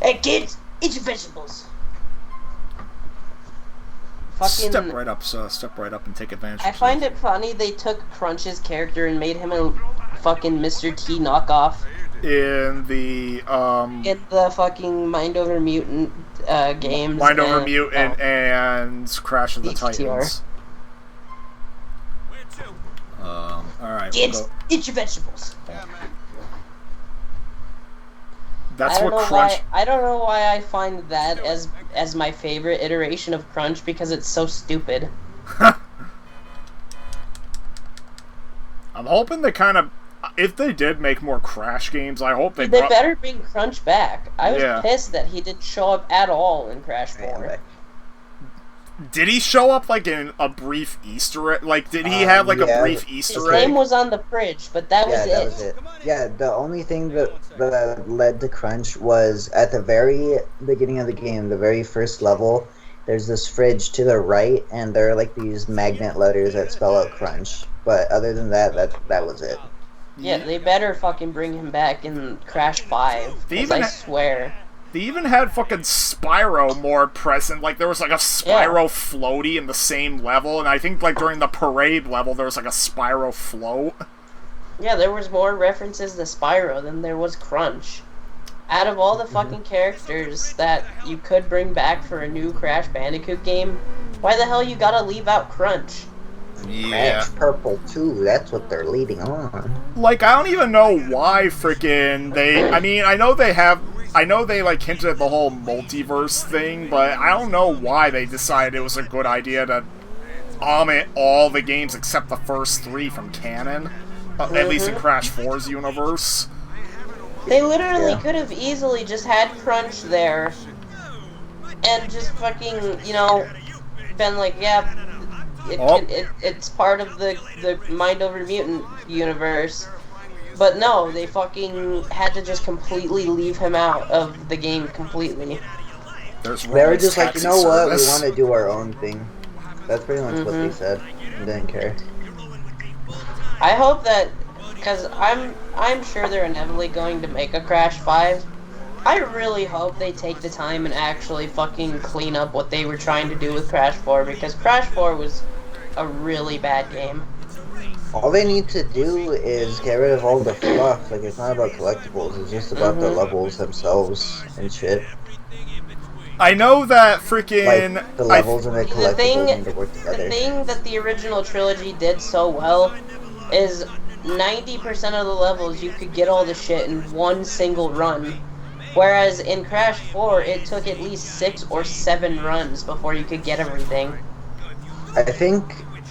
Hey kids, eat your vegetables. Fucking. Step right up and take advantage I of yourself. find it funny they took Crunch's character and made him a fucking Mr. T knockoff In the in the fucking Mind Over Mutant games Mind Over and Mutant and Crash of the DTR. Titans. Alright, we'll Kids, go. eat your vegetables. That's what Crunch. I don't know why I find that as my favorite iteration of Crunch because it's so stupid. I'm hoping they kind of. If they did make more Crash games, I hope they. They better bring Crunch back. I was Yeah. pissed that he didn't show up at all in Crash 4. Did he show up like in a brief Easter egg? Like, did he have like a brief Easter His egg? name was on the fridge, but that was it. Yeah, the only thing that led to Crunch was at the very beginning of the game, the very first level, there's this fridge to the right, and there are like these magnet letters that spell out Crunch. But other than that was it. Yeah, they better fucking bring him back in Crash 5. I swear. They even had fucking Spyro more present. Like, there was like a Spyro floaty in the same level, and I think like during the parade level, there was like a Spyro float. Yeah, there was more references to Spyro than there was Crunch. Out of all the fucking characters that you could bring back for a new Crash Bandicoot game, why the hell you gotta leave out Crunch? Yeah. Crash Purple 2, that's what they're leading on. Like, I don't even know why freaking they... I mean, I know they like hinted at the whole multiverse thing, but I don't know why they decided it was a good idea to omit all the games except the first 3 from canon. At least in Crash 4's universe. They literally could have easily just had Crunch there and just fucking, you know, been like, yeah, it's part of the Mind Over Mutant universe. But no, they fucking had to just completely leave him out of the game completely. They were just like, you know what, we want to do our own thing. That's pretty much what they said. They didn't care. I hope that, because I'm sure they're inevitably going to make a Crash 5. I really hope they take the time and actually fucking clean up what they were trying to do with Crash 4, because Crash 4 was a really bad game. All they need to do is get rid of all the fluff. Like, it's not about collectibles, it's just about the levels themselves and shit. I know that freaking... Like, the levels and the collectibles need to work together. The thing that the original trilogy did so well is 90% of the levels you could get all the shit in one single run. Whereas in Crash 4, it took at least 6 or 7 runs before you could get everything. I think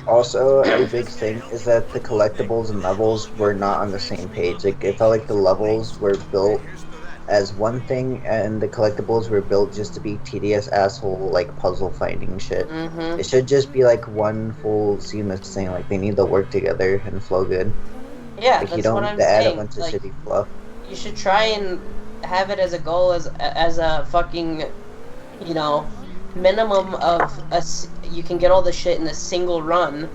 also a big thing is that the collectibles and levels were not on the same page. Like, it felt like the levels were built as one thing, and the collectibles were built just to be tedious asshole, like, puzzle finding shit. It should just be, like, one full seamless thing. Like, they need to work together and flow good. Yeah, like, that's you don't what need I'm to add saying. a bunch of Like, shitty fluff. You should try and have it as a goal, as a fucking, you know, minimum of you can get all the shit in a single run,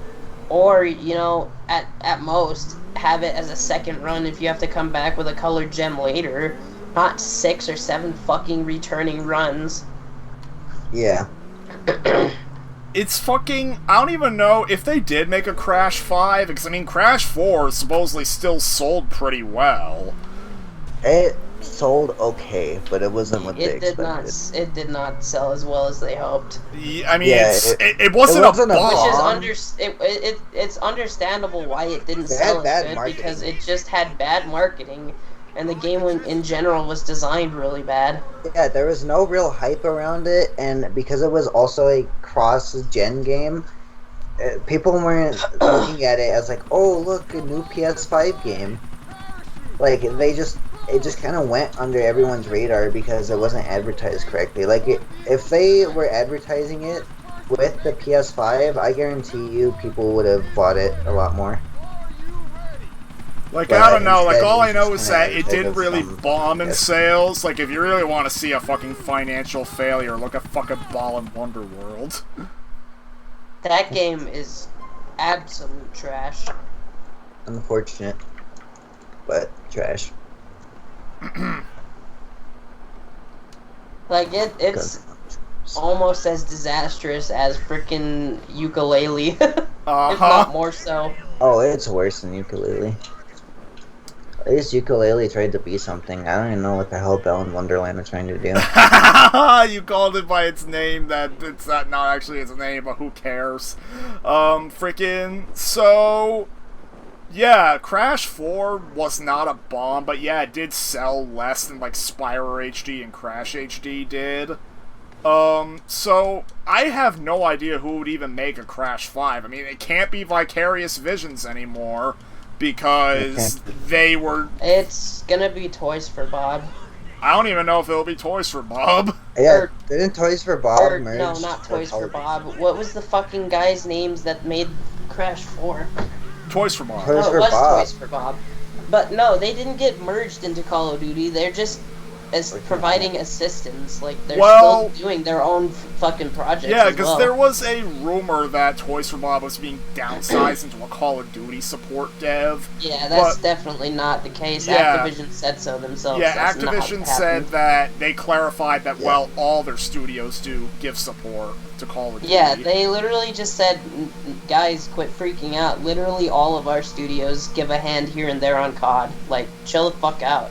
or, you know, at most have it as a second run if you have to come back with a colored gem later, not 6 or 7 fucking returning runs. Yeah. It's fucking... I don't even know if they did make a Crash 5, because, I mean, Crash 4 supposedly still sold pretty well. It sold okay, but it wasn't what they expected. It did not sell as well as they hoped. Yeah, I mean, it wasn't a bomb. Which is it's understandable why it didn't sell as good, because it just had bad marketing, and the game in general was designed really bad. Yeah, there was no real hype around it, and because it was also a cross-gen game, people weren't looking at it as like, oh, look, a new PS5 game. Like, it just kind of went under everyone's radar because it wasn't advertised correctly. Like, if they were advertising it with the PS5, I guarantee you people would have bought it a lot more. Like, I don't know, like, all I know is that it didn't really bomb in sales. Like, if you really want to see a fucking financial failure, look at fucking Ball and Wonder World. That game is absolute trash. Unfortunate. But trash. Like it's almost as disastrous as frickin' Ukulele, if not more so. Oh, it's worse than Ukulele. At least Ukulele tried to be something. I don't even know what the hell Bell and Wonderland are trying to do. You called it by its name. That it's not actually its name, but who cares? Freaking so. Yeah, Crash 4 was not a bomb, but yeah, it did sell less than like Spyro HD and Crash HD did. So I have no idea who would even make a Crash 5. I mean, it can't be Vicarious Visions anymore because they were. It's gonna be Toys for Bob. I don't even know if it'll be Toys for Bob. Yeah, didn't Toys for Bob merge? No, not Toys for Bob. What was the fucking guy's names that made Crash 4? Toys for Bob. Toys no, for it was Bob. Toys for Bob. But no, they didn't get merged into Call of Duty. They're just providing assistance. Like, they're still doing their own fucking projects. Yeah, because there was a rumor that Toys for Bob was being downsized into a Call of Duty support dev. Yeah, that's definitely not the case. Yeah, Activision said so themselves. Yeah, Activision said that they clarified that, well, all their studios do give support to Call of Duty. Yeah, they literally just said, guys, quit freaking out. Literally all of our studios give a hand here and there on COD. Like, chill the fuck out.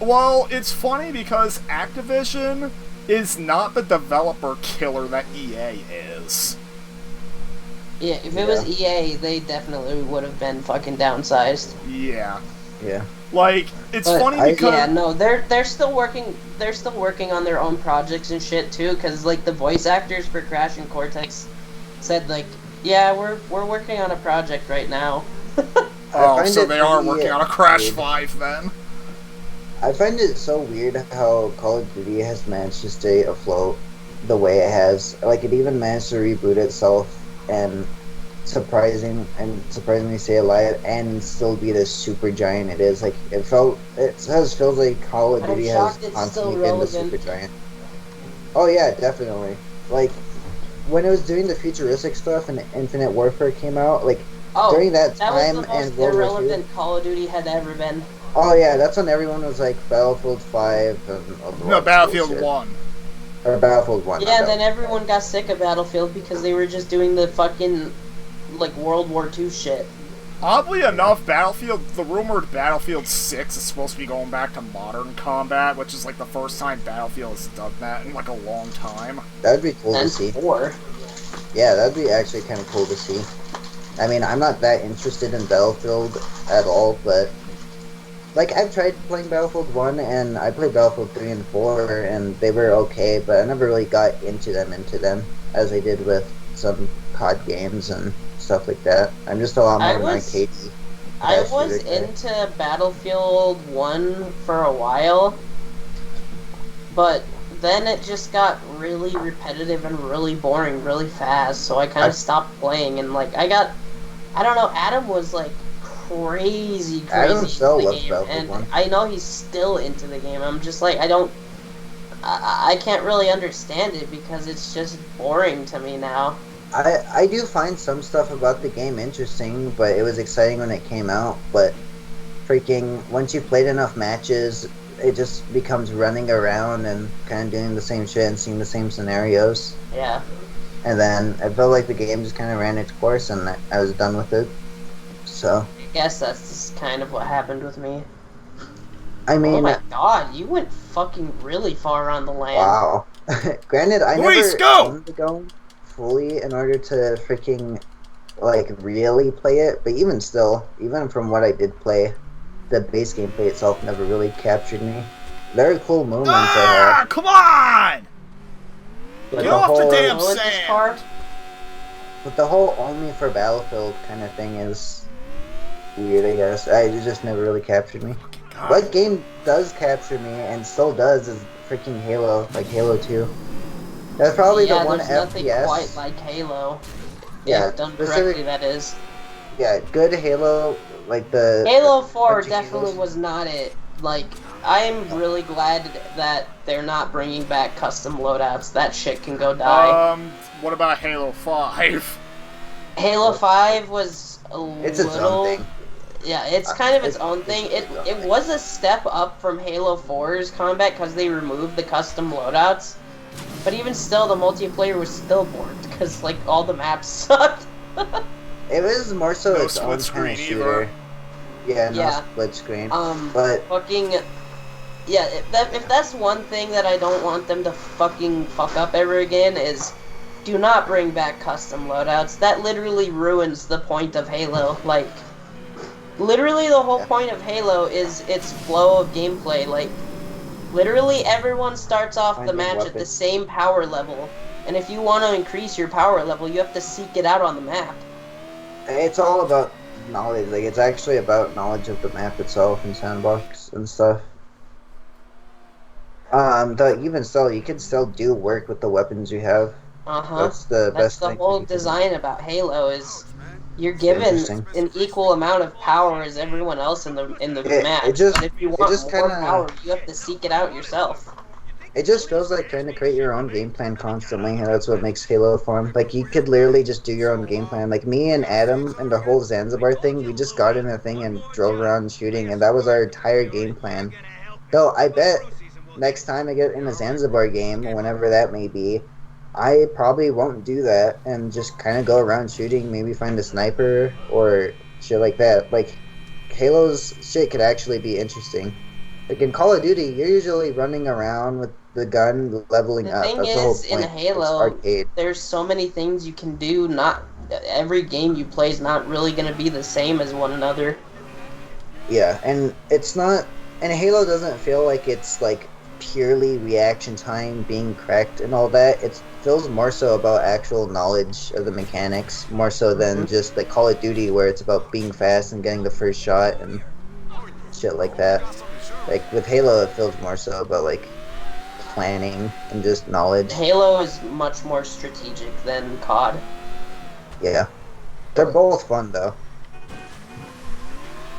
Well, it's funny because Activision is not the developer killer that EA is. Yeah, if it was EA, they definitely would have been fucking downsized. Yeah. Yeah. Like, it's funny because yeah, no, they're still working. They're still working on their own projects and shit too. Because like the voice actors for Crash and Cortex said, like, yeah, we're working on a project right now. Oh, so they are working on a Crash 5 then. I find it so weird how Call of Duty has managed to stay afloat the way it has. Like, it even managed to reboot itself and surprisingly stay alive and still be this super giant it is. Like, it feels like Call of Duty has constantly been the super giant. Oh yeah, definitely. Like, when it was doing the futuristic stuff and Infinite Warfare came out, like, during that time was the most and World War II, irrelevant Call of Duty had ever been. Oh yeah, that's when everyone was like Battlefield 5 and no, Battlefield 1. Or Battlefield 1. Yeah, then everyone got sick of Battlefield because they were just doing the fucking, like, World War II shit. Oddly enough, the rumored Battlefield 6 is supposed to be going back to modern combat, which is like the first time Battlefield has done that in like a long time. That'd be cool to see. 4. Yeah, that'd be actually kind of cool to see. I mean, I'm not that interested in Battlefield at all, but like, I've tried playing Battlefield 1, and I played Battlefield 3 and 4, and they were okay, but I never really got into them, as I did with some COD games and stuff like that. I'm just a lot more of an arcadey. I was into Battlefield 1 for a while, but then it just got really repetitive and really boring really fast, so I kind of stopped playing, and like, I don't know, Adam was like crazy Adam still into the loves game, Battlefield and 1. I know he's still into the game. I'm just like, I can't really understand it because it's just boring to me now. I do find some stuff about the game interesting, but it was exciting when it came out, but freaking, once you've played enough matches, it just becomes running around and kind of doing the same shit and seeing the same scenarios. Yeah. And then I felt like the game just kind of ran its course and I was done with it. So I guess that's just kind of what happened with me. I mean, oh my god, you went fucking really far on the land. Wow. Granted, I Luis, never owned the game fully in order to freaking, like, really play it, but even still, even from what I did play, the base gameplay itself never really captured me. There are cool moments I had. Come on! But Get off the damn sand! But the whole only for Battlefield kind of thing is weird, I guess. It just never really captured me. God. What game does capture me, and still does, is freaking Halo, like Halo 2. That's probably the one there's nothing FPS. quite like Halo. Yeah, If done correctly, that is. Yeah, good Halo, like the... Halo 4 the definitely was not it. Like, I'm really glad that they're not bringing back custom loadouts. That shit can go die. What about Halo 5? Halo 5 was It's its own thing. Yeah, it's kind of its own thing. It was a step up from Halo 4's combat because they removed the custom loadouts. But even still, the multiplayer was still bored because like all the maps sucked. It was more so No its own split kind of screen shooter. either. Yeah, no Yeah. split screen. But But yeah, if that's one thing that I don't want them to fucking fuck up ever again is, do not bring back custom loadouts. That literally ruins the point of Halo. Like, literally the whole point of Halo is its flow of gameplay. Like, literally everyone starts off the Finding match at the weapons. same power level. And if you want to increase your power level, you have to seek it out on the map. it's all about knowledge. Like, it's actually about knowledge of the map itself and sandbox and stuff. Though even still, you can still do work with the weapons you have. Uh-huh. That's the That's best the thing. whole you can- design about Halo is you're given interesting. an equal amount of power as everyone else in the It match. just- but if you it want just more kinda- power, you have to seek it out yourself. It just feels like trying to create your own game plan constantly, and that's what makes Halo fun. Like, you could literally just do your own game plan. Like, me and Adam and the whole Zanzibar thing, we just got in a thing and drove around shooting, and that was our entire game plan. Though, I bet next time I get in a Zanzibar game, whenever that may be, I probably won't do that and just kind of go around shooting, maybe find a sniper or shit like that. Like, Halo's shit could actually be interesting. Like in Call of Duty, you're usually running around with the gun leveling The up. thing That's the whole is, in point. Halo, It's arcade. there's so many things you can do. Not every game you play is not really going to be the same as one another. Yeah, and it's not. And Halo doesn't feel like it's like purely reaction time being cracked and all that. It feels more so about actual knowledge of the mechanics, more so than just like Call of Duty, where it's about being fast and getting the first shot and shit like that. Like with Halo, it feels more so about like planning and just knowledge. Halo is much more strategic than COD. Yeah, they're both fun though.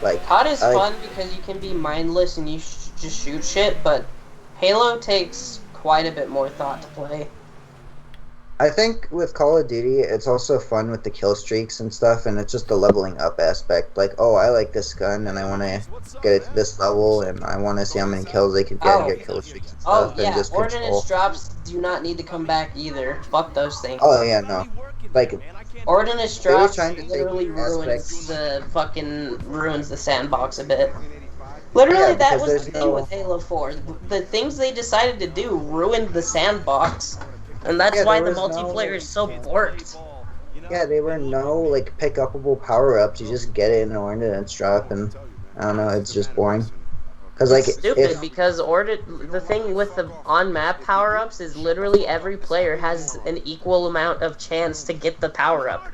Like COD is I- fun because you can be mindless and you just shoot shit, but Halo takes quite a bit more thought to play. I think with Call of Duty, it's also fun with the kill streaks and stuff, and it's just the leveling up aspect. Like, oh, I like this gun, and I want to get it to this level, and I want to see how many kills they can get and get kill streaks and Oh stuff, and yeah, just ordnance control. drops do not need to come back either. Fuck those things. Oh yeah, no. Like, Ordnance They were drops trying to take literally aspects- ruins the sandbox a bit. Literally, Yeah, that because was there's the thing no- with Halo 4. The things they decided to do ruined the sandbox, and that's Yeah, why there the was no- multiplayer is so borked. yeah, they were no like pick upable power ups. You just get it in an ordnance drop, and I don't know, it's just boring. Cause like It's stupid if because the thing with the on-map power-ups is literally every player has an equal amount of chance to get the power-up.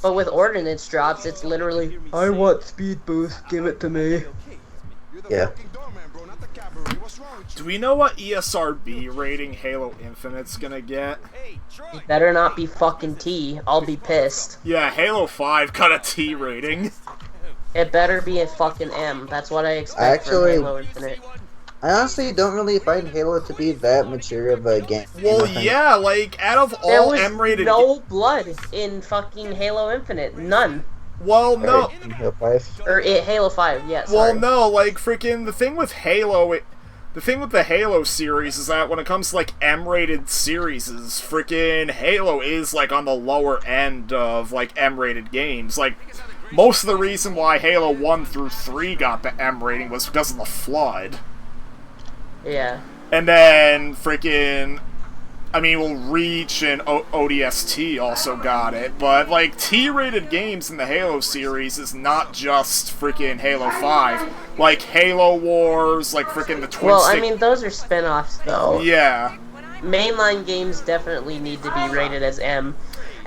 But with ordnance drops, it's literally, I want speed boost, give it to me. yeah, Do we know what E ESRB rating Halo Infinite's gonna get? It better not be fucking T, I'll be pissed. Yeah, Halo 5 got a T rating. It better be a fucking M, that's what I expect Actually- from Halo Infinite. I honestly don't really find Halo to be that mature of a game. Well, I think- yeah, like, out of There all was M-rated... no blood in fucking Halo Infinite, none. Well, no. Alright, in Halo 5. Or Halo 5, yeah, Well, sorry. no, like, freaking, the thing with Halo, the thing with the Halo series is that when it comes to, like, M-rated series, freaking Halo is, like, on the lower end of, like, M-rated games. Like, most of the reason why Halo 1 through 3 got the M rating was because of the Flood. Yeah. And then, freaking... I mean, well, Reach and ODST also got it, but, like, T-rated games in the Halo series is not just freaking Halo 5. Like, Halo Wars, like, freaking the Twin Well, Stick... I mean, those are spin-offs, though. Yeah. Mainline games definitely need to be rated as M.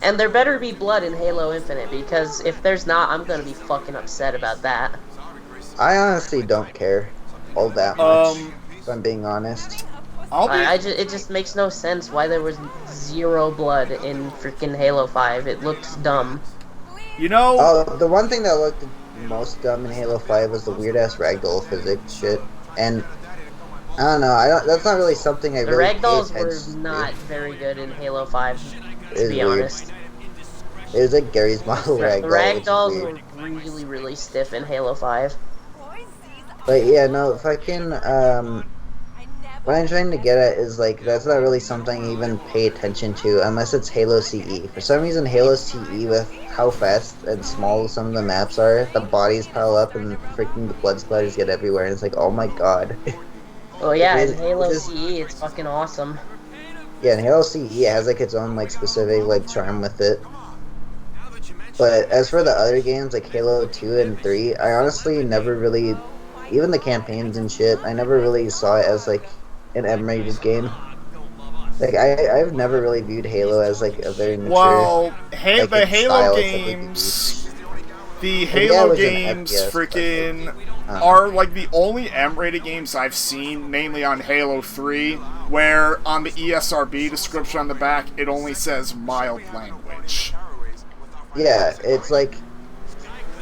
And there better be blood in Halo Infinite, because if there's not, I'm gonna be fucking upset about that. I honestly don't care all that much, if I'm being honest. I'll be... It just makes no sense why there was zero blood in freaking Halo 5. It looked dumb. You know... Oh, the one thing that looked most dumb in Halo 5 was the weird-ass ragdoll physics shit. And, I don't know, that's not really something I The really pay ragdolls attention were not to. very good in Halo 5, It to is be weird. honest. It was like Gary's model ragdoll, which is Ragdolls weird. were really, really stiff in Halo 5. But yeah, no, fucking what I'm trying to get at is like that's not really something I even pay attention to unless it's Halo CE. For some reason, Halo CE, with how fast and small some of the maps are, the bodies pile up and freaking the blood splatters get everywhere, and it's like, oh my god. Oh yeah, It in Halo is- CE, it's fucking awesome. Yeah, and Halo CE has like its own like specific like charm with it. But as for the other games like Halo 2 and 3, I honestly never really, even the campaigns and shit, I never really saw it as like an M-rated game. Like I've never really viewed Halo as like a very mature, Well, like the its Halo style typically be. games, the Like, yeah, it Halo was an games, FPS, but, freaking, like, are like the only M-rated games I've seen, namely on Halo 3, where on the ESRB description on the back it only says mild language. yeah, it's like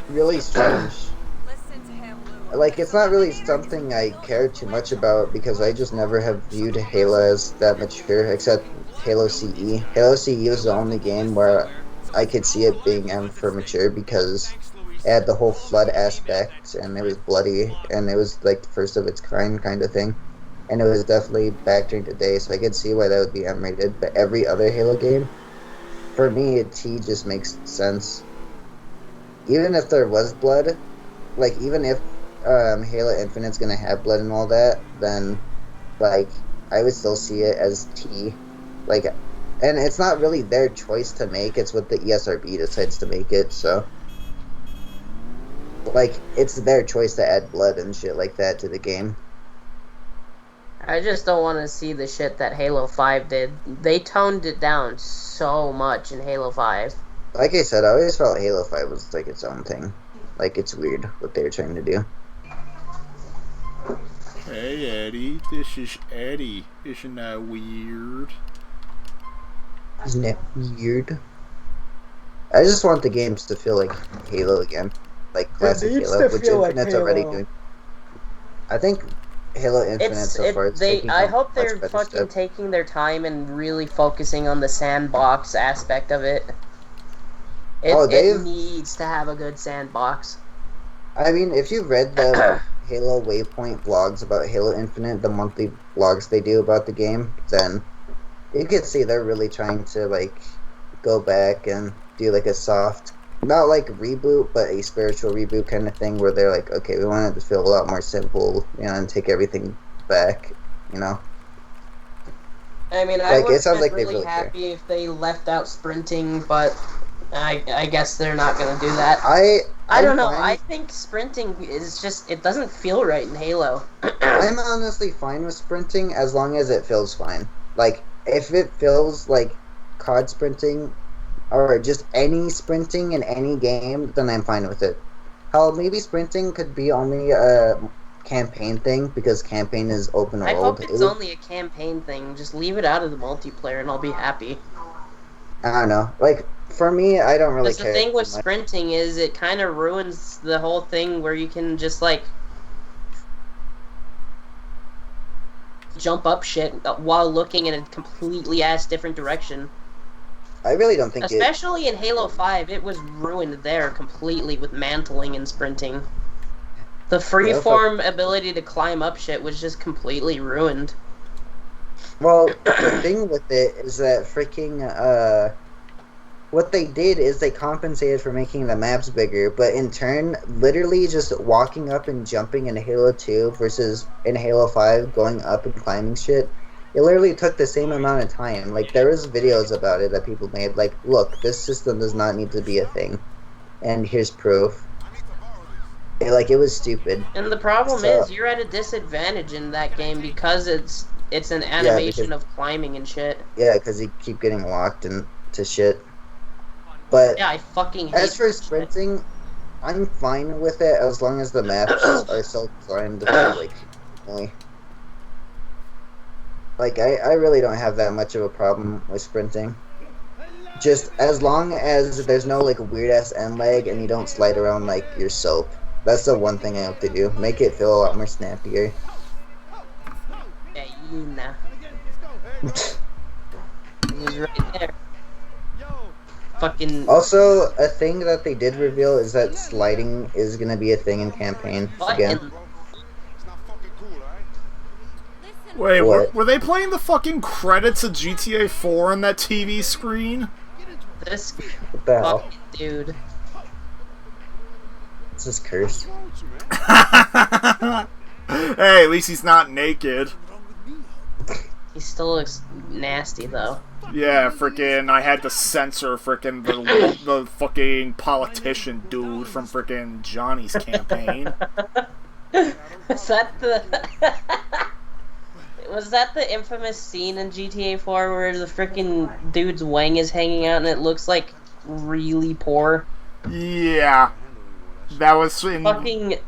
really strange. Like it's not really something I care too much about because I just never have viewed Halo as that mature, except Halo CE. Halo CE was the only game where I could see it being M for mature because it had the whole flood aspect and it was bloody and it was like the first of its kind of thing. And it was definitely back during the day, so I could see why that would be M rated. But every other Halo game, for me, T just makes sense. Even if there was blood, like even if Halo Infinite's gonna have blood and all that, then like I would still see it as T. Like, and it's not really their choice to make; it's what the ESRB decides to make it. So, like, it's their choice to add blood and shit like that to the game. I just don't want to see the shit that Halo 5 did. They toned it down so much in Halo 5. Like I said, I always felt Halo 5 was like its own thing. Like, it's weird what they were trying to do. Hey Eddie, this is Eddie. Isn't that weird? Isn't that weird? I just want the games to feel like Halo again. Like classic needs Halo, to which feel like Infinite's already Halo. doing. I think Halo Infinite so far is taking I a hope much they're better fucking step. taking their time and really focusing on the sandbox aspect of it. It needs to have a good sandbox. I mean, if you've read the Halo Waypoint blogs about Halo Infinite, the monthly blogs they do about the game, then you could see they're really trying to like go back and do like a soft, not like reboot, but a spiritual reboot kind of thing where they're like, okay, we want it to feel a lot more simple, you know, and take everything back, you know. I mean, Like, I would it sounds have like they really really care. happy if they left out sprinting, but I guess they're not gonna do that. I don't know. I think sprinting is just, it doesn't feel right in Halo. I'm honestly fine with sprinting as long as it feels fine. Like, if it feels like COD sprinting or just any sprinting in any game, then I'm fine with it. Hell, maybe sprinting could be only a campaign thing because campaign is open I world. hope it's only a campaign thing. Just leave it out of the multiplayer and I'll be happy. I don't know. Like, for me, I don't really Because the care. thing with too much. sprinting is it kind of ruins the whole thing where you can just, like, jump up shit while looking in a completely ass different direction. I really don't think Especially in Halo 5, it was ruined there completely with mantling and sprinting. The freeform ability to climb up shit was just completely ruined. Well, the thing with it is that freaking, what they did is they compensated for making the maps bigger, but in turn, literally just walking up and jumping in Halo 2 versus in Halo 5 going up and climbing shit, it literally took the same amount of time. Like, there was videos about it that people made, like, look, this system does not need to be a thing. And here's proof. It was stupid. And the problem is, you're at a disadvantage in that game because it's an animation of climbing and shit. Yeah, because you keep getting locked into shit. But yeah, I fucking hate as for that sprinting, I'm fine with it as long as the maps are so designed like I really don't have that much of a problem with sprinting. Just as long as there's no like weird ass end lag and you don't slide around like your soap. That's the one thing I hope to do. Make it feel a lot more snappier. Yeah, you know. He was right there. fucking Also, a thing that they did reveal is that sliding is gonna be a thing in campaign again. fucking Wait, What? were they playing the fucking credits of GTA 4 on that TV screen? this What the hell? fucking dude. This is cursed. Hey, at least he's not naked. He still looks nasty though. Yeah, frickin' I had to censor frickin' the fucking politician dude from frickin' Johnny's campaign. Was that the was that the infamous scene in GTA 4 where the freaking dude's wang is hanging out and it looks like really poor? Yeah. That was in... Fucking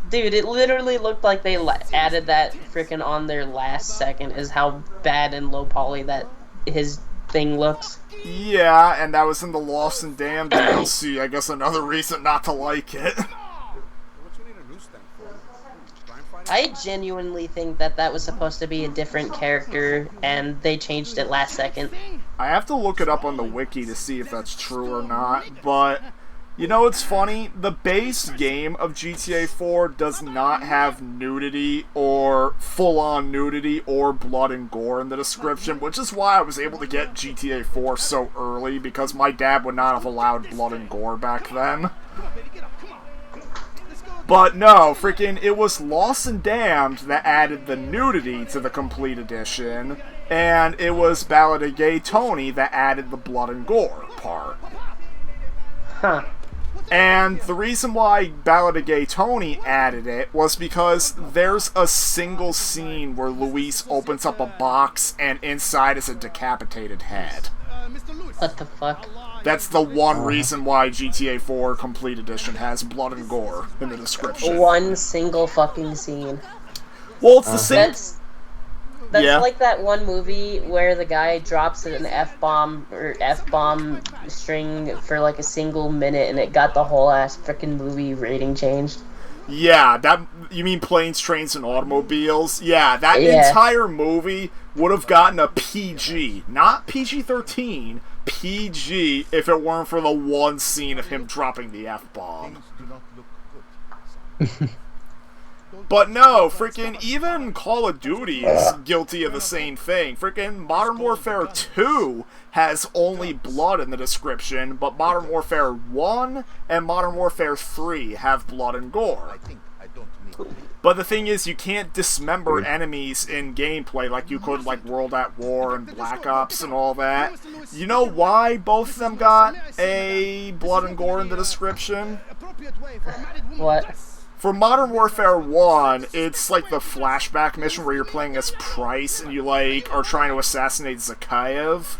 dude, it literally looked like they added that freaking on their last second is how bad and low poly that his thing looks. Yeah, and that was in the Lost and Damned DLC. I guess another reason not to like it. I genuinely think that that was supposed to be a different character, and they changed it last second. I have to look it up on the wiki to see if that's true or not, but... You know, it's funny, the base game of GTA 4 does not have nudity or full-on nudity or blood and gore in the description, which is why I was able to get GTA 4 so early, because my dad would not have allowed blood and gore back then. But no, freaking, it was Lost and Damned that added the nudity to the complete edition, and it was Ballad of Gay Tony that added the blood and gore part. Huh. And the reason why Ballad of Gay Tony added it was because there's a single scene where Luis opens up a box and inside is a decapitated head. What the fuck? That's the one reason why GTA 4 Complete Edition has blood and gore in the description. One single fucking scene. Well, it's the same... That's Yeah. like that one movie where the guy drops an F-bomb or F-bomb string for like a single minute and it got the whole ass freaking movie rating changed. Yeah, that... You mean Planes, Trains, and Automobiles? Yeah, that Yeah. entire movie would have gotten a PG. Not PG-13, PG if it weren't for the one scene of him dropping the F-bomb. But no, freaking even Call of Duty is guilty of the same thing. Freaking Modern Warfare 2 has only blood in the description, but Modern Warfare 1 and Modern Warfare 3 have blood and gore. But the thing is, you can't dismember enemies in gameplay like you could like World at War and Black Ops and all that. You know why both of them got a blood and gore in the description? What? For Modern Warfare 1, it's like the flashback mission where you're playing as Price and you like are trying to assassinate Zakhaev.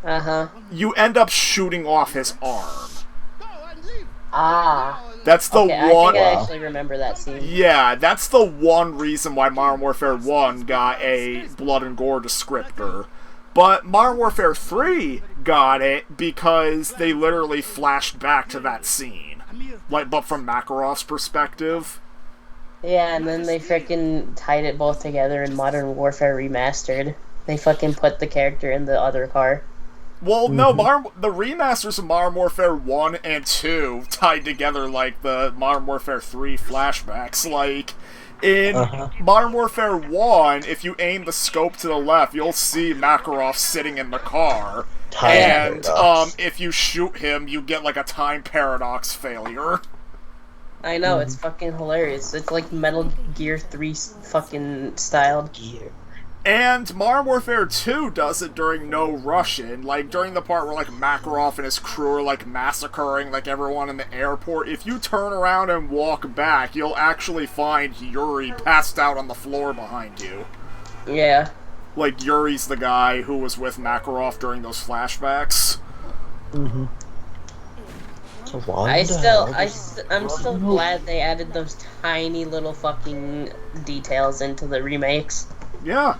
Uh-huh. You end up shooting off his arm. Ah. That's the Okay, one... I think I actually remember that scene. Yeah, that's the one reason why Modern Warfare 1 got a blood and gore descriptor. But Modern Warfare 3 got it because they literally flashed back to that scene. Like, but from Makarov's perspective. Yeah, and then they freaking tied it both together in Modern Warfare Remastered. They fucking put the character in the other car. Well, no, the remasters of Modern Warfare 1 and 2 tied together like the Modern Warfare 3 flashbacks. Like, in Modern Warfare 1, if you aim the scope to the left, you'll see Makarov sitting in the car. And if you shoot him, you get like a time paradox failure. I know, it's fucking hilarious. It's like Metal Gear 3 fucking styled. And Modern Warfare 2 does it during No Russian, like during the part where like Makarov and his crew are like massacring like everyone in the airport. If you turn around and walk back, you'll actually find Yuri passed out on the floor behind you. Yeah. Like Yuri's the guy who was with Makarov during those flashbacks. I'm still glad they added those tiny little fucking details into the remakes. Yeah.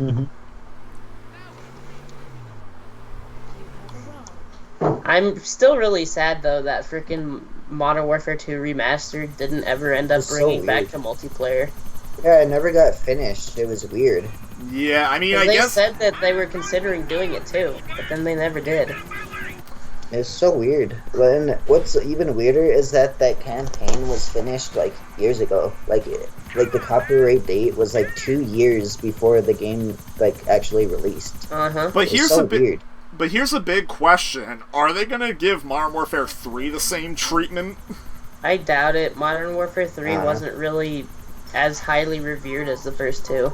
I'm still really sad though that freaking Modern Warfare 2 Remastered didn't ever end up It's so bringing back weird. the multiplayer. Yeah, it never got finished. It was weird. Yeah, I mean, I They guess... said that they were considering doing it too, but then they never did. It's so weird. What's even weirder is that that campaign was finished like years ago. Like the copyright date was like 2 years before the game like actually released. Uh-huh. But It's here's so a big, weird. but here's a big question: are they gonna give Modern Warfare 3 the same treatment? I doubt it. Modern Warfare 3 Uh-huh. wasn't really as highly revered as the first two.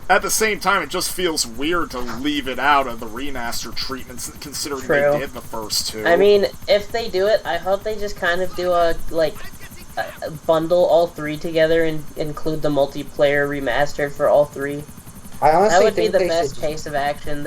At the same time, it just feels weird to leave it out of the remaster treatments, considering True. they did the first two. I mean, if they do it, I hope they just kind of do a bundle all three together and include the multiplayer remastered for all three. I honestly That would be think the they best should- pace of action.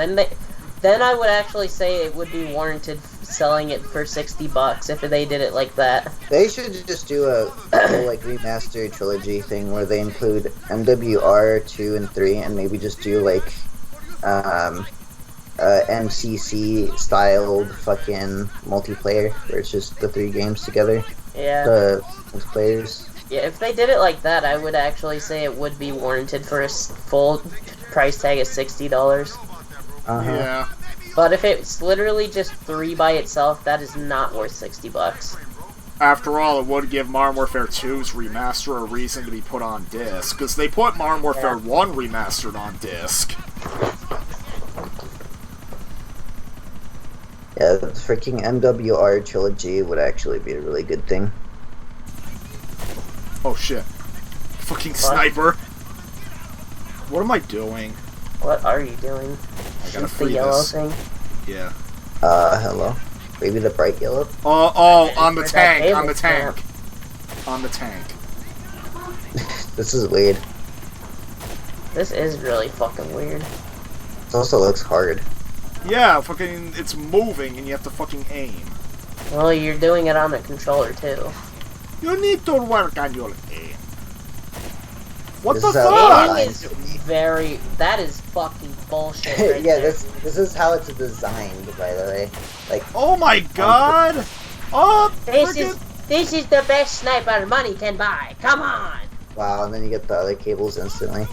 Then I would actually say it would be warranted selling it for $60 if they did it like that. They should just do a whole like remastered trilogy thing where they include MWR 2 and 3 and maybe just do like MCC styled fucking multiplayer where it's just the 3 games together. Yeah. The multiplayers. Yeah, if they did it like that, I would actually say it would be warranted for a full price tag of $60. Uh-huh. Yeah. But if it's literally just 3 by itself, that is not worth $60. After all, it would give Modern Warfare 2's remaster a reason to be put on disc, because they put Modern Warfare 1 remastered on disc. Yeah, the freaking MWR trilogy would actually be a really good thing. Oh shit. Fucking sniper. What am I doing? What are you doing? I gotta Shoot the free yellow this. thing? Yeah. Hello? Maybe the bright yellow? Oh, on the Where's tank, that on the table tank. On the tank. This is weird. This is really fucking weird. It also looks hard. Yeah, fucking, it's moving and you have to fucking aim. Well, you're doing it on the controller too. You need to work on your aim. What This the is how fuck? Aiming is that is fucking bullshit right Yeah, there. this is how it's designed, by the way. Like, Oh my god! Oh, This is the best sniper money can buy. Come on! wow, and then you get the other cables instantly.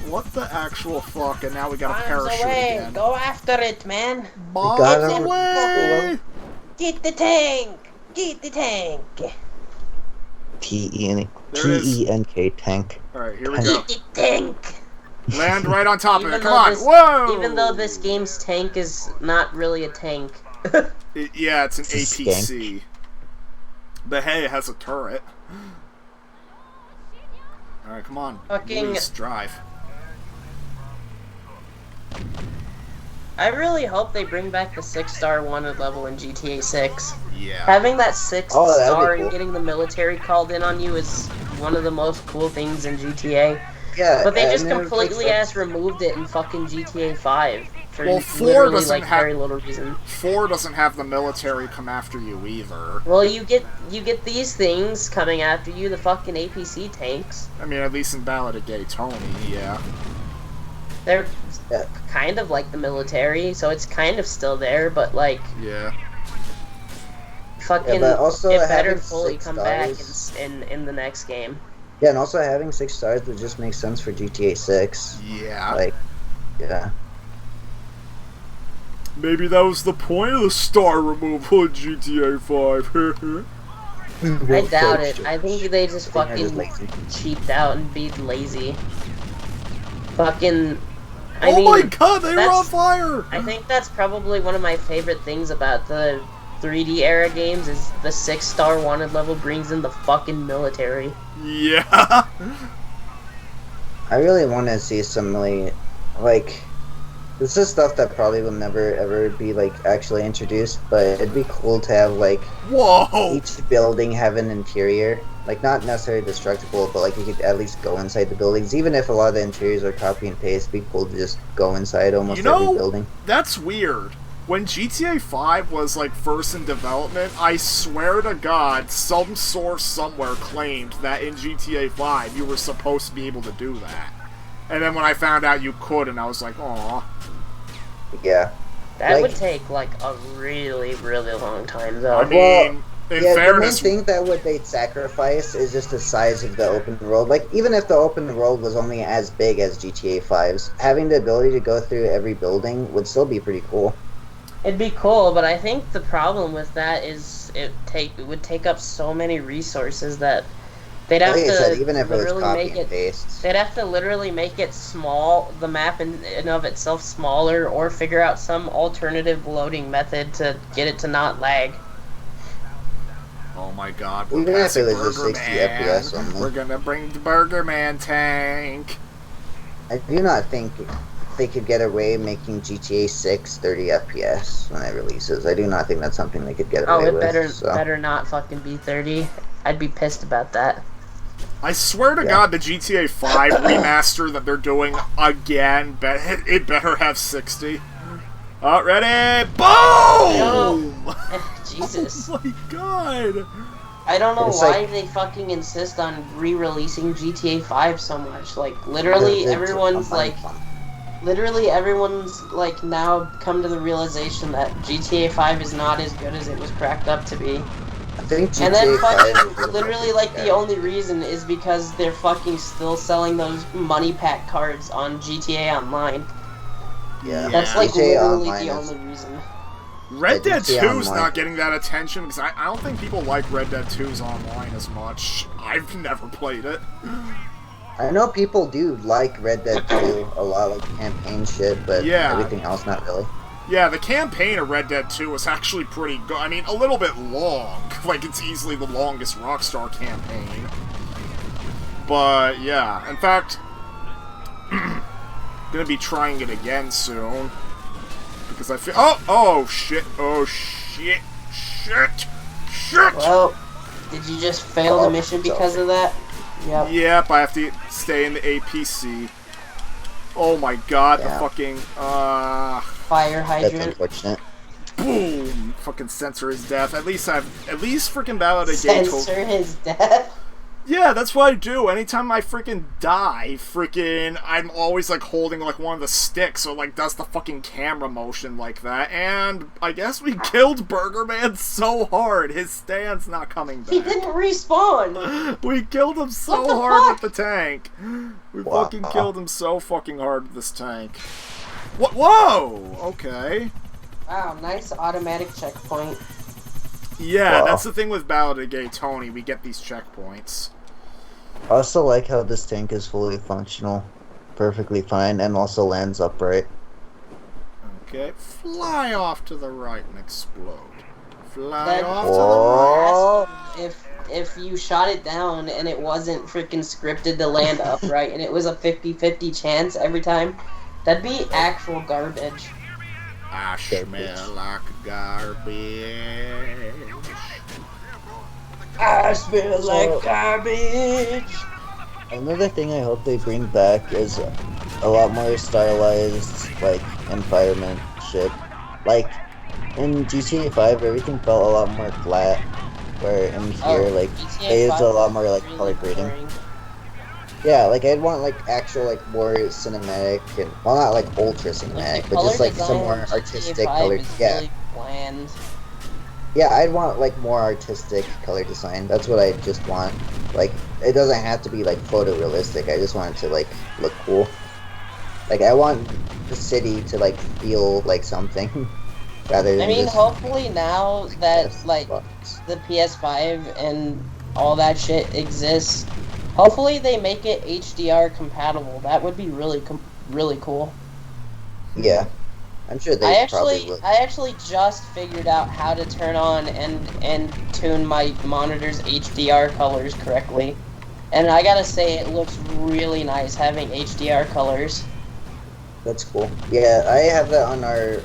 what the actual fuck? And now we got a Bombs parachute away! again. Go after it, man! Bombs got him. away! Get the tank! Get the tank! There it is. T-E-N-K, tank. Alright, here we go. Get the tank! Land right on top of Even it. Come though on. this- Whoa! Even though this game's tank is not really a tank. Yeah, it's an It's a APC. But hey, it has a turret. Alright, come on. Fucking- Luis, drive. I really hope they bring back the 6-star wanted level in GTA 6. Yeah. Having that 6th Oh, that'd be star cool. and getting the military called in on you is one of the most cool things in GTA. Yeah, But they and just then completely it's ass removed it in fucking GTA 5 for Well, 4 literally doesn't like have- very little reason. 4 doesn't have the military come after you either. Well, you get these things coming after you, the fucking APC tanks. I mean, at least in Ballad of Gay Tony, yeah. They're Yeah. kind of like the military, so it's kind of still there, but like Yeah. fucking Yeah, but also it better having fully 6 come back stars- in the next game. Yeah, and also having 6 stars would just make sense for GTA 6. Yeah. Like, yeah. Maybe that was the point of the star removal in GTA 5. I doubt it. I think they just I think they're just fucking lazy. cheaped out and be lazy. Fucking. Oh mean, my god, they were on that's- fire! I think that's probably one of my favorite things about the 3D era games is the 6-star wanted level brings in the fucking military. Yeah. I really want to see some, like, this is stuff that probably will never ever be, like, actually introduced, but it'd be cool to have, like, Whoa! each building have an interior. Like, not necessarily destructible, but, like, you could at least go inside the buildings. Even if a lot of the interiors are copy and paste, it'd be cool to just go inside almost You know- every building. That's weird. When GTA 5 was, like, first in development, I swear to God, some source somewhere claimed that in GTA 5 you were supposed to be able to do that. And then when I found out you could, and I was like, aw. Yeah. That Like- would take like a really, really long time though. I mean, in Yeah, fairness, the main thing that would they'd sacrifice is just the size of the open world. Like, even if the open world was only as big as GTA 5's, having the ability to go through every building would still be pretty cool. It'd be cool, but I think the problem with that is it would take up so many resources that they'd have Like I said, to even if it was literally copy make and it. paste. They'd have to literally make it small, the map in and of itself smaller, or figure out some alternative loading method to get it to not lag. Oh my god, we're Even if passing it was Burger just 60 Man. FPS only. We're gonna bring the Burger Man tank. I do not think they could get away making GTA 6 30 FPS when it releases. I do not think that's something they could get Oh, away it with. better not fucking be 30. I'd be pissed about that. I swear to Yeah. God, the GTA 5 remaster that they're doing again, it better have 60. Ready? Boom! Jesus. Oh my god! I don't know It's why like- they fucking insist on re-releasing GTA 5 so much. Like, literally It's everyone's a like, now come to the realization that GTA 5 is not as good as it was cracked up to be. I think GTA And then 5 fucking, literally, like, the only reason is because they're fucking still selling those money pack cards on GTA Online. Yeah. That's, like, GTA literally Online the is- only reason. Red Yeah, Dead GTA 2's Online. not getting that attention because I don't think people like Red Dead 2's online as much. I've never played it. I know people do like Red Dead 2 a lot, like campaign shit, but Yeah. everything else not really. Yeah, the campaign of Red Dead 2 was actually pretty good. I mean, a little bit long. Like, it's easily the longest Rockstar campaign. But, yeah. In fact, gonna be trying it again soon. Because I feel... Oh, shit. Oh, shit. Shit. Shit! Well, did you just fail the mission because of that? Yep. Yep, I have to stay in the APC. Oh my god, the Yeah. fucking... Fire That's hydrant. unfortunate. Boom! Fucking censor his death. At least freaking Ballad of Censor his death. Yeah, that's what I do. Anytime I freaking die, I'm always like holding like one of the sticks, so like does the fucking camera motion like that. And I guess we killed Burger Man so hard, his stand's not coming He back. didn't respawn. We killed him so What the hard fuck? with the tank. We Wow. fucking killed him so fucking hard with this tank. What? Whoa! Okay. Wow, nice automatic checkpoint. Yeah, Wow. that's the thing with Ballad of Gay Tony. We get these checkpoints. I also like how this tank is fully functional, perfectly fine, and also lands upright. Okay, fly off to the right and explode. Fly That- off to the right. Oh, If you shot it down and it wasn't freaking scripted to land upright and it was a 50-50 chance every time, that'd be actual garbage. I smell like garbage. I smell like garbage. another thing I hope they bring back is a lot more stylized, like, environment shit. Like, in GTA 5, everything felt a lot more flat, where in here, like, GTA they used 5 a lot more, was like, really color grading. boring. Yeah, like, I'd want, like, actual, like, more cinematic, and, well, not, like, ultra Like, cinematic, the but just, color like, some design more in GTA artistic 5 color. is Yeah. really bland. Yeah, I'd want like more artistic color design. That's what I just want. Like, it doesn't have to be like photorealistic. I just want it to like look cool. Like, I want the city to like feel like something, rather than I mean, just hopefully now that yes, like bucks. the PS5 and all that shit exists, hopefully they make it HDR compatible. That would be really cool. Yeah, I'm sure they probably will. I actually just figured out how to turn on and tune my monitor's HDR colors correctly. And I gotta say, it looks really nice having HDR colors. That's cool. Yeah, I have that on our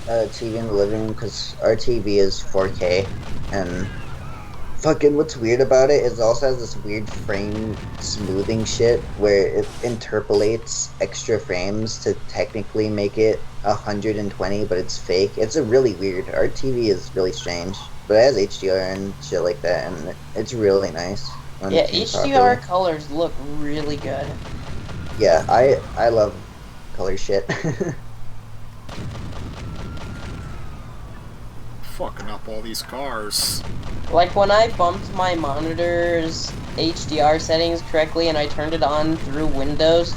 TV in the living room because our TV is 4K, and fucking what's weird about it is it also has this weird frame smoothing shit where it interpolates extra frames to technically make it 120, but it's fake. It's a really weird. Our TV is really strange, but it has HDR and shit like that, and it's really nice. when Yeah, it's used HDR properly. colors look really good. Yeah, I love color shit. Fucking up all these cars. Like when I bumped my monitor's HDR settings correctly and I turned it on through Windows,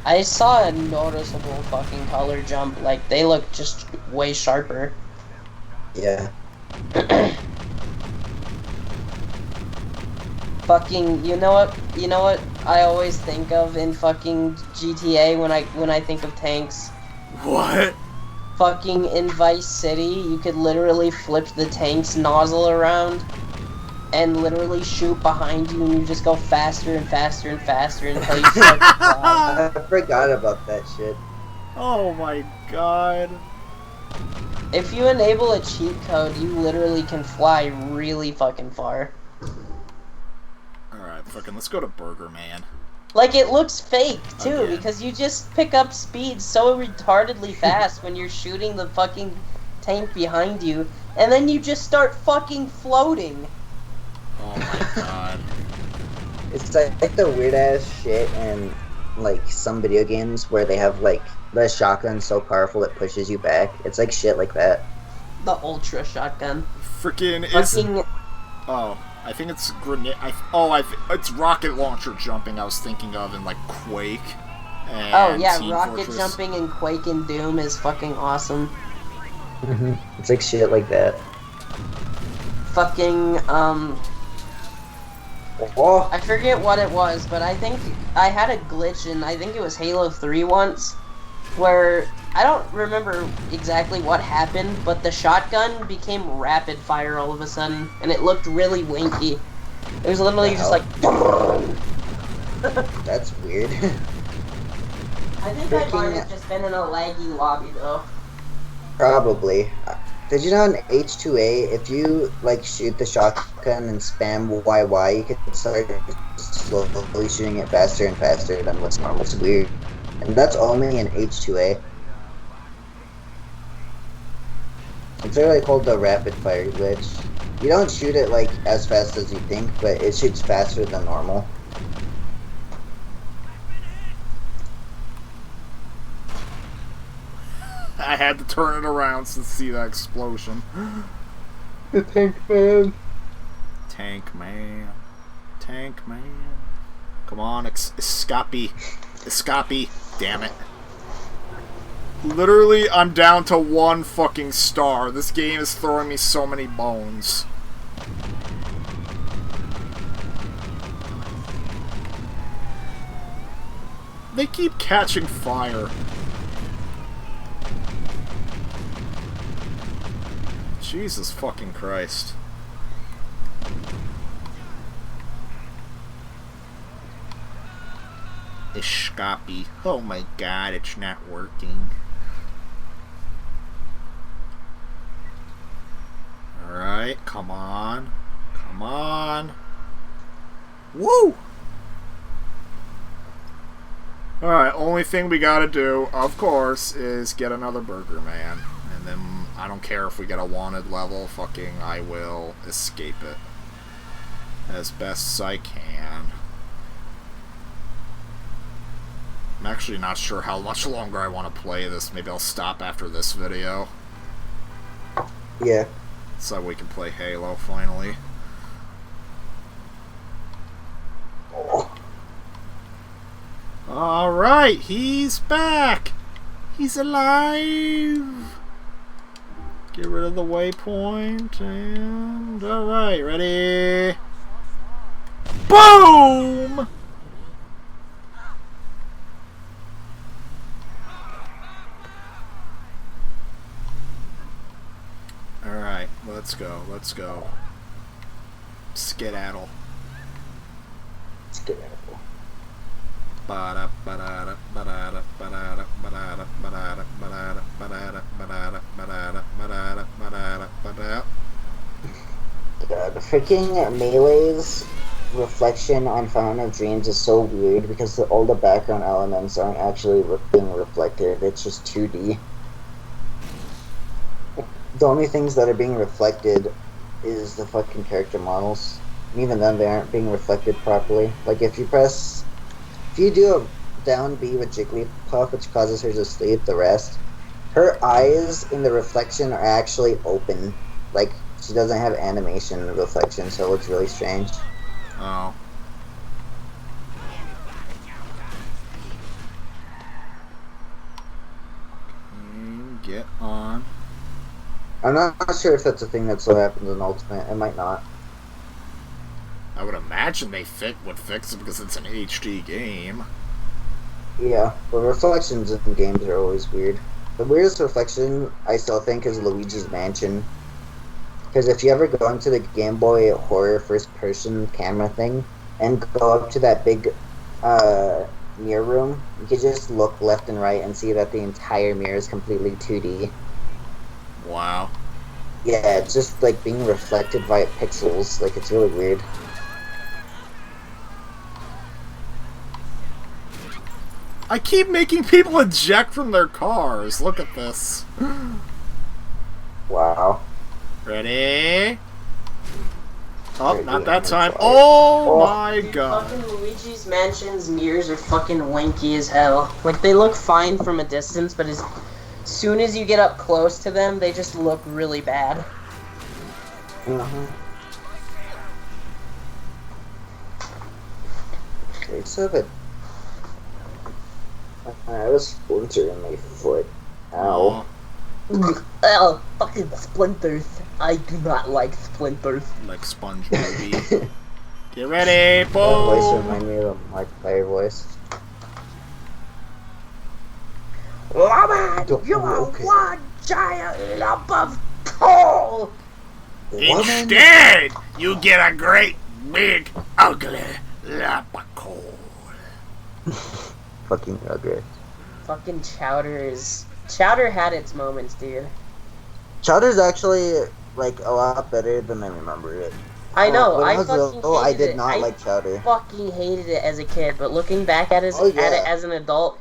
I saw a noticeable fucking color jump. Like, they look just way sharper. Yeah. Fucking, you know what I always think of in fucking GTA when I think of tanks? What? Fucking in Vice City, you could literally flip the tank's nozzle around and literally shoot behind you, and you just go faster and faster and faster until you start to fly. I forgot about that shit. Oh my god. If you enable a cheat code, you literally can fly really fucking far. Alright, fucking let's go to Burger Man. Like, it looks fake, too, Again. because you just pick up speed so retardedly fast when you're shooting the fucking tank behind you, and then you just start fucking floating. Oh my god. It's like the weird ass shit in like some video games where they have like the shotgun so powerful it pushes you back. It's like shit like that. The Ultra Shotgun. Freaking is. Fucking... Oh, I think it's grenade. It's rocket launcher jumping. I was thinking of in like Quake. And Oh, yeah, Team rocket Fortress. jumping in Quake and Doom is fucking awesome. It's like shit like that. Fucking, Oh, I forget what it was, but I think I had a glitch in, I think it was Halo 3 once, where I don't remember exactly what happened, but the shotgun became rapid fire all of a sudden, and it looked really winky. It was literally just like... that's weird. I think I might have just been in a laggy lobby, though. Probably. Did you know in H2A, if you like shoot the shotgun and spam YY, you can start slowly shooting it faster and faster than what's normal. It's weird. And that's only in H2A. It's literally called the rapid fire glitch. You don't shoot it like as fast as you think, but it shoots faster than normal. I had to turn it around to see that explosion. The tank man. Tank man. Tank man. Come on, Escape. Escape. Damn it. Literally, I'm down to 1 fucking star. This game is throwing me so many bones. They keep catching fire. Jesus fucking Christ. Escape. Oh my god, it's not working. Alright, come on. Come on. Woo! Alright, only thing we gotta do, of course, is get another Burger Man. And then I don't care if we get a wanted level, fucking I will escape it. As best as I can. I'm actually not sure how much longer I want to play this. Maybe I'll stop after this video. Yeah. So we can play Halo finally. Alright, he's back! He's alive! Get rid of the waypoint and... Alright, ready? Boom! Alright, let's go, let's go. Skedaddle. Skedaddle. The freaking Melee's reflection on Fountain of Dreams is so weird because all the background elements aren't actually being reflected, it's just 2D. The only things that are being reflected is the fucking character models. And even then, they aren't being reflected properly. Like, if you do a down B with Jigglypuff, which causes her to sleep, the rest, her eyes in the reflection are actually open. Like, she doesn't have animation in the reflection, so it looks really strange. Oh. Get on. I'm not sure if that's a thing that still happens in Ultimate. It might not. I would imagine they would fix it because it's an HD game. Yeah, but reflections in games are always weird. The weirdest reflection I still think is Luigi's Mansion. Because if you ever go into the Game Boy horror first-person camera thing and go up to that big mirror room, you can just look left and right and see that the entire mirror is completely 2D. Wow. Yeah, it's just like being reflected by pixels. Like, it's really weird. I keep making people eject from their cars. Look at this. Wow. Ready? Oh, Ready, not that time. fire. Oh my Dude, god. fucking Luigi's Mansion's mirrors are fucking wanky as hell. Like, they look fine from a distance, but as soon as you get up close to them, they just look really bad. Okay, so that I was splinter in my foot. Ow. Oh, fucking splinters. I do not like splinters. Like Sponge Movie. Get ready, That voice boom! reminded me of a Markiplier voice. Woman, Don't- you are okay. one giant lump of coal! Instead, you get a great, big, ugly lump of coal. Fucking ugly. Fucking Chowder had its moments, dude. Chowder's actually like a lot better than I remember it. I know, When I was fucking little, I hated did it. not I like Chowder. fucking hated it as a kid, but looking back at it, Oh, yeah. as an adult,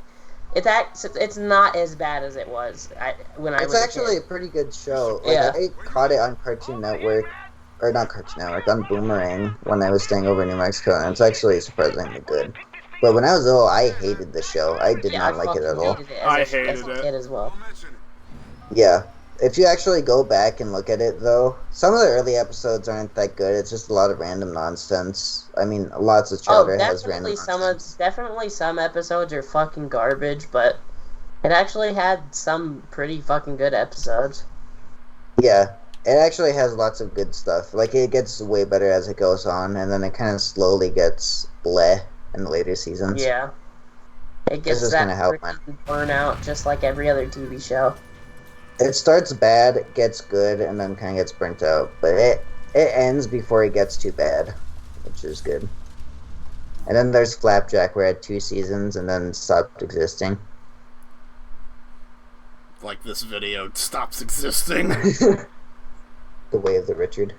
it's not as bad as it was when I was It's a actually kid. a pretty good show. Like, Yeah. I caught it on Cartoon Network, or not Cartoon Network, on Boomerang when I was staying over in New Mexico, and it's actually surprisingly good. But when I was little, I hated the show. I did Yeah, not I like it fucking at all. hated it I as hated a it. kid as well. Yeah. If you actually go back and look at it, though, some of the early episodes aren't that good. It's just a lot of random nonsense. I mean, lots of Chowder has random nonsense. Definitely some episodes are fucking garbage, but it actually had some pretty fucking good episodes. Yeah, it actually has lots of good stuff. Like, it gets way better as it goes on, and then it kind of slowly gets bleh in the later seasons. Yeah. It This gets is that gonna help, freaking burnout just like every other TV show. It starts bad, gets good, and then kind of gets burnt out. But it ends before it gets too bad, which is good. And then there's Flapjack, where it had 2 seasons and then stopped existing. Like this video stops existing. The Way of the Richard.